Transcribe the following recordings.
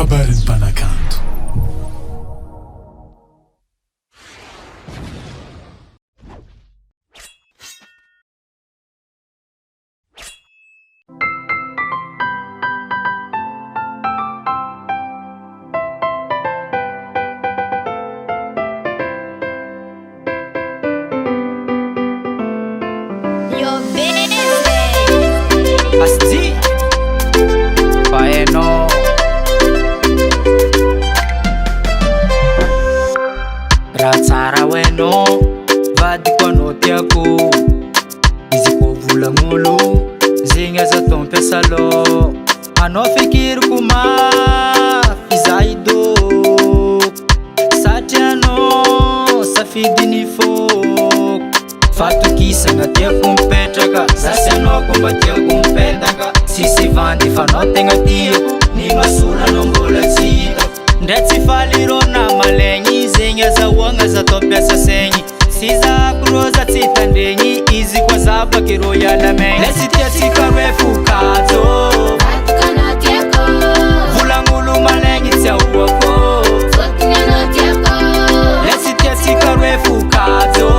Kabarin'ny mpanakanto. Asti Paeno raha tsara hoenao vadiko anao tiako izy koa volagnolozegny aza atao ampiasa lô anao fikiriko mafy za idôko satria anao safidiny fôko fatokisagna tiako mipetraka zasy anao koa mba tiako mipetaka sisy vandy fa anao tegna tiako ny masolo anao mbola tsy hitako ndray tsy falirona malegny zegny azahoagna za atao ampiasa saigny sy zako rô za tsy tandregny izy koa za baky rô iala maigny lesy tiatsika roe fokajo volagnolomalegny tsy ahoako lesy tiatsika roe fokajo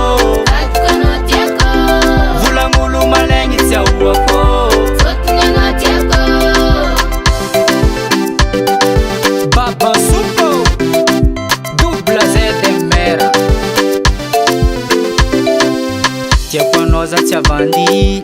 volagnolo malegny tsy ahoako Baba Supo Dubla ZMR tiako anao za tsy avandy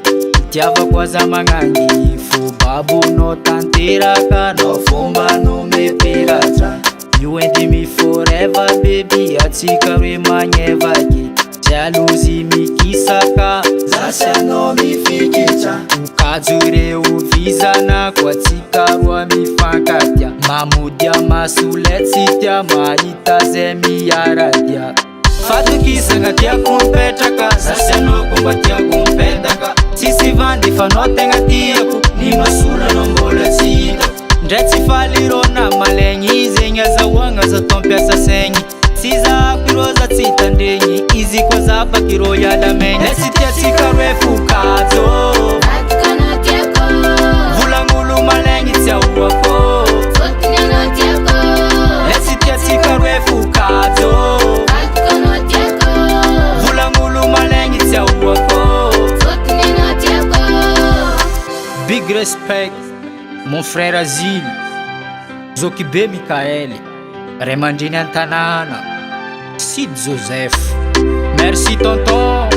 tiavako aza magnangy fo babonao tanteraka nao fomba no mepiratra you and me forever baby atsika roe magnevaky jalozy mikisaka zasy anao mifikitra okajo ireo vizanako atsika roa mifankatya mamodia masoletsy tia mahita zay miaradia fatokisagna tiako mipetraka zasy anao koa mba tiako mipetaka tsisy vandy fa anao tegna tiako ny masolo anao mbola tsy hitako ndray tsy falirona malegny zegny azahoagna za atao ampiasa saigny sy zako rô za tsy tandregny izy koa za baky rô iala maigny lesy tiatsika roe fokajo volagnolo malegny tsy ahoako lesy tiatsika roe fokajo volagnolo malegny tsy ahoako big respect mon frère Azil Zokibe Mikael Ray aman-dreny an-tanàna Sid Joseph merci tonton